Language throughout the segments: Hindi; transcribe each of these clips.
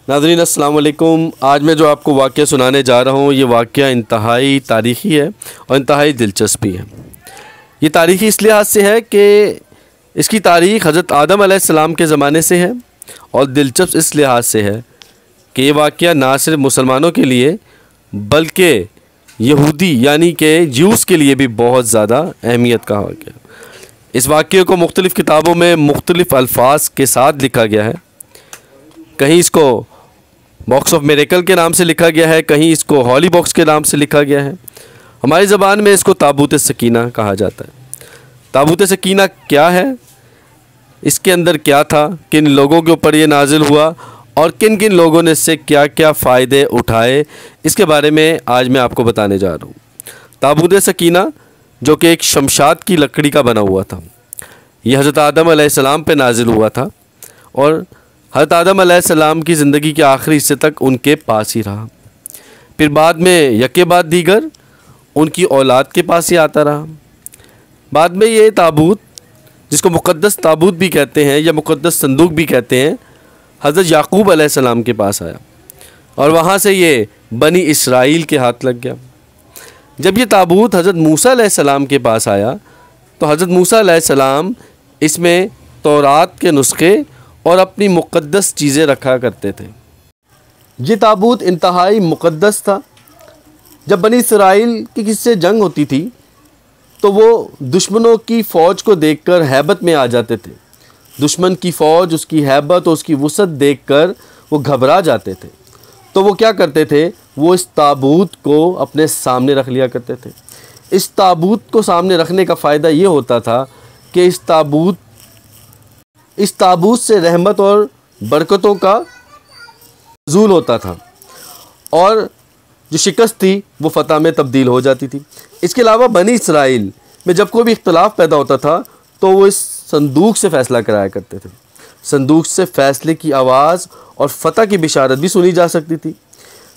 नाज़रीन अस्सलाम वालेकुम। आज मैं जो आपको वाक़या सुनाने जा रहा हूँ, ये वाक़या इंतहाई तारीख़ी है और इंतहाई दिलचस्प भी है। ये तारीख़ी इस लिहाज से है कि इसकी तारीख़ हज़रत आदम अलैहिस्सलाम के ज़माने से है और दिलचस्प इस लिहाज से है कि ये वाक़या ना सिर्फ मुसलमानों के लिए बल्कि यहूदी यानी कि ज्यूस के लिए भी बहुत ज़्यादा अहमियत का वाक़या। इस वाक़े को मुख्तलिफ़ किताबों में मुख्तलिफ़ अल्फाज के साथ लिखा गया है। कहीं इसको बॉक्स ऑफ मिरेकल के नाम से लिखा गया है, कहीं इसको हॉली बॉक्स के नाम से लिखा गया है। हमारी ज़बान में इसको ताबूत सकीना कहा जाता है। ताबूत सकीना क्या है, इसके अंदर क्या था, किन लोगों के ऊपर ये नाजिल हुआ और किन किन लोगों ने इससे क्या क्या फ़ायदे उठाए, इसके बारे में आज मैं आपको बताने जा रहा हूँ। ताबूत सकीना जो कि एक शमशाद की लकड़ी का बना हुआ था, यह हज़रत आदम अलैहिस्सलाम पे नाजिल हुआ था और हज़रत आदम अलैहिस्सलाम की ज़िंदगी के आखिरी हिस्से तक उनके पास ही रहा। फिर बाद में यके बाद दीगर उनकी औलाद के पास ही आता रहा। बाद में ये ताबूत, जिसको मुक़द्दस ताबूत भी कहते हैं या मुक़द्दस संदूक भी कहते हैं, हज़रत याकूब अलैहिस्सलाम के पास आया और वहाँ से ये बनी इसराइल के हाथ लग गया। जब ये ताबूत हज़रत मूसा अलैहिस्सलाम के पास आया तो हज़रत मूसा अलैहिस्सलाम इसमें तौरात के नुस्खे और अपनी मुक़द्दस चीज़ें रखा करते थे। ये ताबूत इंतहाई मुक़द्दस था। जब बनी इसराइल की किसी से जंग होती थी तो वो दुश्मनों की फ़ौज को देखकर हैबत में आ जाते थे। दुश्मन की फ़ौज, उसकी हैबत और उसकी वुसअत देखकर वो घबरा जाते थे। तो वो क्या करते थे, वो इस ताबूत को अपने सामने रख लिया करते थे। इस ताबूत को सामने रखने का फ़ायदा ये होता था कि इस ताबूत से रहमत और बरकतों का ज़ूल होता था और जो शिकस्त थी वो फ़तह में तब्दील हो जाती थी। इसके अलावा बनी इसराइल में जब कोई भी इख्तलाफ पैदा होता था तो वो इस संदूक से फ़ैसला कराया करते थे। संदूक से फ़ैसले की आवाज़ और फ़तह की बिशारत भी सुनी जा सकती थी।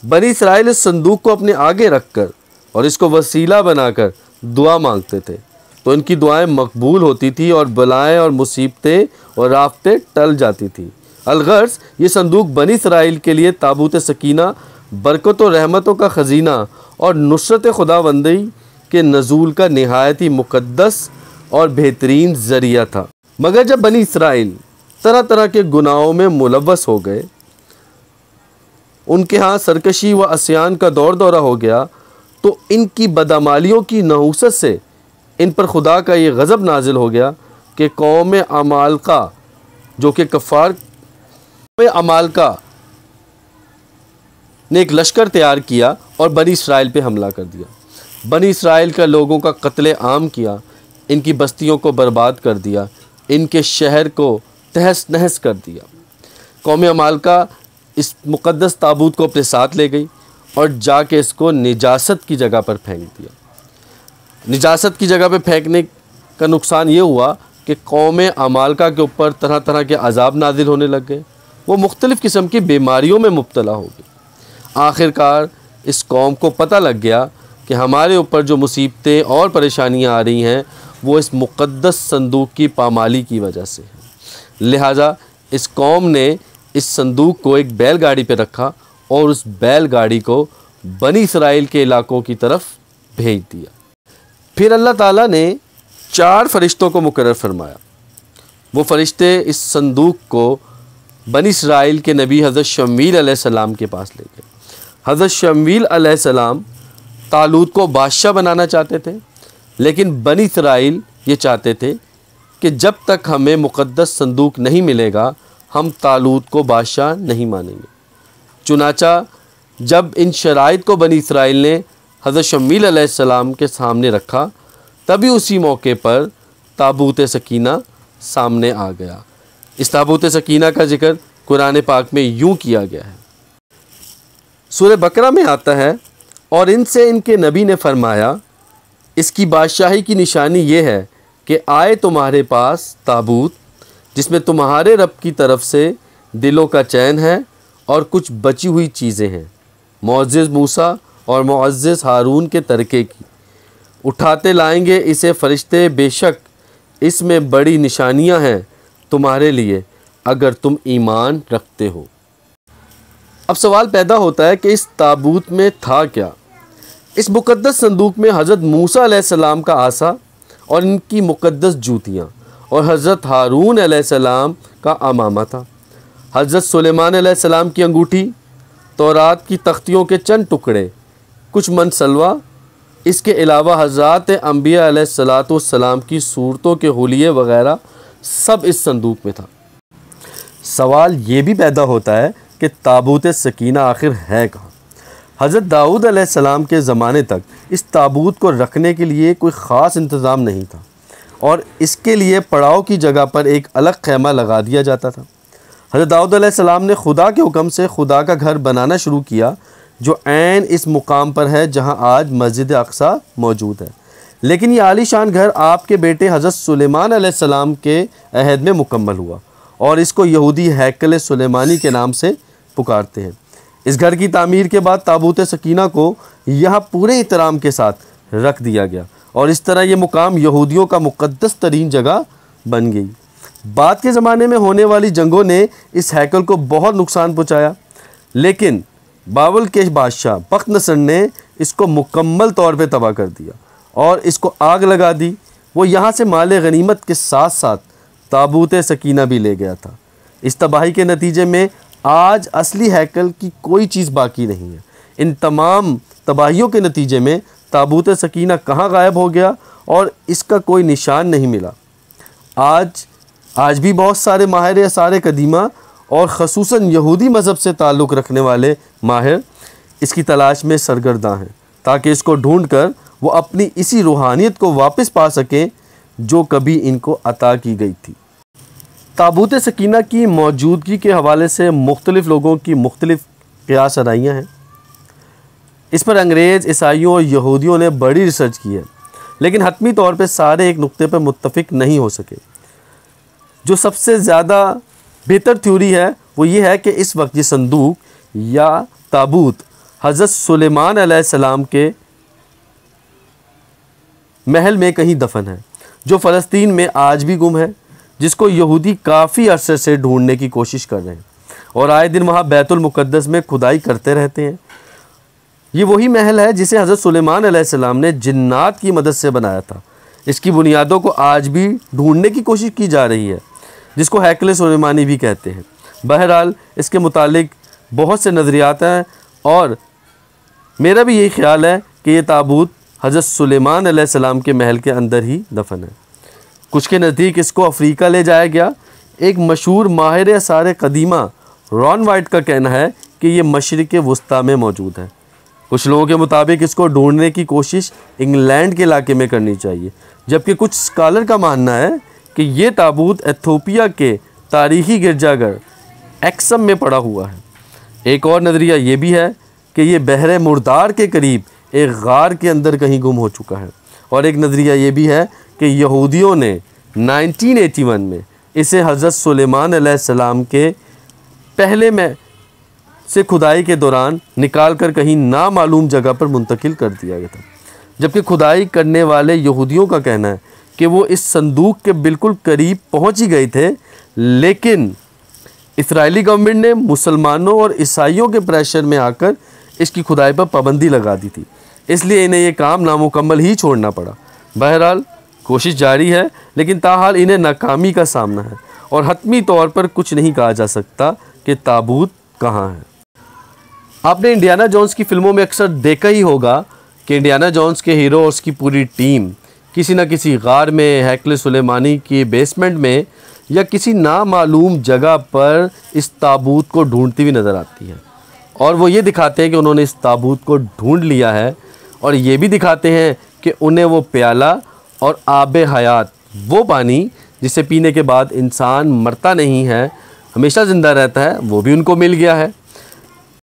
बनी इसराइल इस संदूक को अपने आगे रख कर और इसको वसीला बनाकर दुआ मांगते थे तो इनकी दुआएं मकबूल होती थी और बलाएं और मुसीबतें और राफ्तें टल जाती थी। अलगर्ज़ ये संदूक बनी इसराइल के लिए ताबूत सकीना, बरकत और रहमतों का ख़ज़ीना और नुसरत खुदावंदी के नज़ूल का नहायत ही मुक़द्दस और बेहतरीन ज़रिया था। मगर जब बनी इसराइल तरह तरह के गुनाहों में मुलव्वस हो गए, उनके यहाँ सरकशी व अस्यान का दौर दौरा हो गया, तो इनकी बदअमालियों की नहूसत से इन पर खुदा का ये गज़ब नाजिल हो गया कि कौम अमालका, जो कि कफ़ार अमालका ने एक लश्कर तैयार किया और बनी इसराइल पे हमला कर दिया। बनी इसराइल का लोगों का कत्ले आम किया, इनकी बस्तियों को बर्बाद कर दिया, इनके शहर को तहस नहस कर दिया। कौम अमालका इस मुक़द्दस ताबूत को अपने साथ ले गई और जाके इसको निजासत की जगह पर फेंक दिया। निजासत की जगह पे फेंकने का नुकसान ये हुआ कि कौम अमालका के ऊपर तरह तरह के अजाब नाजिल होने लग गए। वो मुख्तलिफ़ किस्म की बीमारियों में मुब्तला हो गई। आखिरकार इस कौम को पता लग गया कि हमारे ऊपर जो मुसीबतें और परेशानियां आ रही हैं वो इस मुक़द्दस संदूक की पामाली की वजह से है। लिहाजा इस कौम ने इस संदूक को एक बैलगाड़ी पे रखा और उस बैलगाड़ी को बनी इसराइल के इलाकों की तरफ भेज दिया। फिर अल्लाह ताला ने 4 फरिश्तों को मुकर्रर फरमाया। वो फरिश्ते इस संदूक को बनी इसराइल के नबी हज़रत शमूएल अलैहिस्सलाम के पास ले गए। हज़रत शमूएल अलैहिस्सलाम तालूत को बादशाह बनाना चाहते थे, लेकिन बनी इसराइल ये चाहते थे कि जब तक हमें मुक़द्दस संदूक नहीं मिलेगा हम तालूत को बादशाह नहीं मानेंगे। चुनाचा जब इन शराइत को बनी इसराइल ने हज़रत शमूएल अलैहिस्सलाम के सामने रखा, तभी उसी मौके पर ताबूत सकीना सामने आ गया। इस ताबूत सकीना का जिक्र कुरान पाक में यूँ किया गया है। सूरह बकरा में आता है, और इनसे इनके नबी ने फरमाया, इसकी बादशाही की निशानी ये है कि आए तुम्हारे पास ताबूत जिसमें तुम्हारे रब की तरफ से दिलों का चैन है और कुछ बची हुई चीज़ें हैं, मुअज़्ज़िज़ मूसा और मुअज़्ज़िज़ हारून के तरके की। उठाते लाएंगे इसे फ़रिश्ते, बेशक इसमें बड़ी निशानियां हैं तुम्हारे लिए अगर तुम ईमान रखते हो। अब सवाल पैदा होता है कि इस ताबूत में था क्या। इस मुक़द्दस संदूक में हज़रत मूसा अलैहिस्सलाम का आसा और इनकी मुक़द्दस जूतियाँ और हज़रत हारून अलैहिस्सलाम का अमामा था। हज़रत सुलेमान अलैहिस्सलाम की अंगूठी, तौरात की तख्तियों के चंद टुकड़े, कुछ मनसलवा, इसके अलावा हज़रात अंबिया अलैहिस्सलाम की सूरतों के हुलिये वग़ैरह सब इस संदूक में था। सवाल ये भी पैदा होता है कि ताबूत सकीना आखिर है कहाँ। हज़रत दाऊद अलैहिस्सलाम के ज़माने तक इस ताबूत को रखने के लिए कोई ख़ास इंतज़ाम नहीं था और इसके लिए पड़ाव की जगह पर एक अलग खैमा लगा दिया जाता था। हज़रत दाऊद अलैहिस्सलाम ने खुदा के हुक्म से खुदा का घर बनाना शुरू किया, जो ऐन इस मुकाम पर है जहाँ आज मस्जिद अक्सा मौजूद है। लेकिन ये आलीशान घर आपके बेटे हज़रत सुलेमान अलैहिस्सलाम के अहद में मुकम्मल हुआ और इसको यहूदी हैकल सुलेमानी के नाम से पुकारते हैं। इस घर की तामीर के बाद ताबूत सकीना को यहाँ पूरे एहतराम के साथ रख दिया गया और इस तरह ये मुकाम यहूदियों का मुक़द्दस तरीन जगह बन गई। बाद के ज़माने में होने वाली जंगों ने इस हैकल को बहुत नुकसान पहुँचाया, लेकिन बाबल के बादशाह बख्तनसर ने इसको मुकम्मल तौर पे तबाह कर दिया और इसको आग लगा दी। वो यहाँ से माल गनीमत के साथ साथ ताबूत सकीना भी ले गया था। इस तबाही के नतीजे में आज असली हैकल की कोई चीज़ बाकी नहीं है। इन तमाम तबाहियों के नतीजे में ताबूत सकीना कहाँ गायब हो गया और इसका कोई निशान नहीं मिला। आज भी बहुत सारे माहिर आसार कदीमा और ख़ुसूसन यहूदी मज़हब से ताल्लुक़ रखने वाले माहिर इसकी तलाश में सरगर्दा हैं, ताकि इसको ढूंढ कर वो अपनी इसी रूहानियत को वापस पा सकें जो कभी इनको अता की गई थी। ताबूत सकीना की मौजूदगी के हवाले से मुख्तलिफ़ लोगों की मुख्तलिफ़ क़ियास आराइयाँ हैं। इस पर अंग्रेज़, ईसाइयों और यहूदियों ने बड़ी रिसर्च की है, लेकिन हतमी तौर पर सारे एक नुक्ते पर मुत्तफ़िक नहीं हो सके। जो सबसे ज़्यादा बेहतर थ्योरी है वो ये है कि इस वक्त ये संदूक या ताबूत हज़रत सुलेमान अलैहिस्सलाम के महल में कहीं दफन है, जो फ़लस्तीन में आज भी गुम है, जिसको यहूदी काफ़ी अरसे से ढूंढने की कोशिश कर रहे हैं और आए दिन वहाँ बैतुल मुक़द्दस में खुदाई करते रहते हैं। ये वही महल है जिसे हज़रत सुलेमान अलैहिस्सलाम ने जिन्नात की मदद से बनाया था। इसकी बुनियादों को आज भी ढूंढने की कोशिश की जा रही है, जिसको हैकल सुलेमानी भी कहते हैं। बहरहाल इसके मुतालिक बहुत से नज़रियात हैं और मेरा भी यही ख्याल है कि ये ताबूत हज़रत सुलेमान अलैहिस्सलाम के महल के अंदर ही दफन है। कुछ के नज़दीक इसको अफ्रीका ले जाया गया। एक मशहूर माहिर आसार कदीमा रॉन वाइट का कहना है कि ये मशरिक़ वुस्ता में मौजूद है। कुछ लोगों के मुताबिक इसको ढूंढने की कोशिश इंग्लैंड के इलाके में करनी चाहिए, जबकि कुछ स्कॉलर का मानना है कि ये ताबूत एथियोपिया के तारीख़ी गिरजाघर एक्सम में पड़ा हुआ है। एक और नज़रिया ये भी है कि ये बहरे मुर्दार के करीब एक गार के अंदर कहीं गुम हो चुका है और एक नज़रिया ये भी है कि यहूदियों ने 1981 में इसे हज़रत सुलेमान अलैहिस्सलाम के पहले में से खुदाई के दौरान निकाल कर कहीं नामालूम जगह पर मुंतकिल कर दिया गया था। जबकि खुदाई करने वाले यहूदियों का कहना है कि वो इस संदूक के बिल्कुल करीब पहुंच ही गए थे, लेकिन इस्राएली गवर्नमेंट ने मुसलमानों और ईसाइयों के प्रेशर में आकर इसकी खुदाई पर पाबंदी लगा दी थी, इसलिए इन्हें ये काम नामुकम्मल ही छोड़ना पड़ा। बहरहाल कोशिश जारी है, लेकिन ताहाल इन्हें नाकामी का सामना है और हतमी तौर पर कुछ नहीं कहा जा सकता कि ताबूत कहाँ है। आपने इंडियाना जोन्स की फ़िल्मों में अक्सर देखा ही होगा कि इंडियाना जोन्स के हीरो और उसकी पूरी टीम किसी न किसी गार में, हैकल सुलेमानी की बेसमेंट में या किसी नामालूम जगह पर इस ताबूत को ढूंढती हुई नज़र आती है और वो ये दिखाते हैं कि उन्होंने इस ताबूत को ढूंढ लिया है और ये भी दिखाते हैं कि उन्हें वो प्याला और आबे हयात, वो पानी जिसे पीने के बाद इंसान मरता नहीं है, हमेशा ज़िंदा रहता है, वो भी उनको मिल गया है।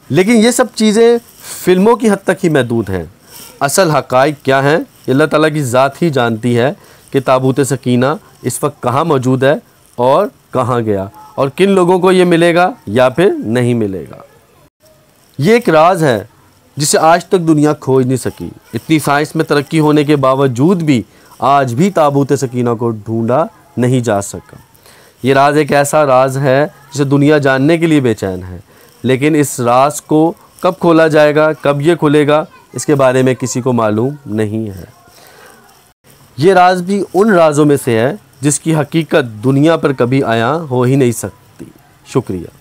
लेकिन ये सब चीज़ें फ़िल्मों की हद तक ही महदूद हैं। असल हक़ाइक़ क्या हैं अल्लाह ताला की ज़ात ही जानती है कि ताबूत सकीना इस वक्त कहाँ मौजूद है और कहाँ गया और किन लोगों को ये मिलेगा या फिर नहीं मिलेगा। ये एक राज है जिसे आज तक दुनिया खोज नहीं सकी। इतनी साइंस में तरक्की होने के बावजूद भी आज भी ताबूत सकीना को ढूंढा नहीं जा सका। ये राज एक ऐसा राज है जिसे दुनिया जानने के लिए बेचैन है। लेकिन इस राज को कब खोला जाएगा, कब ये खुलेगा, इसके बारे में किसी को मालूम नहीं है। ये राज भी उन राजों में से है जिसकी हकीकत दुनिया पर कभी आया हो ही नहीं सकती। शुक्रिया।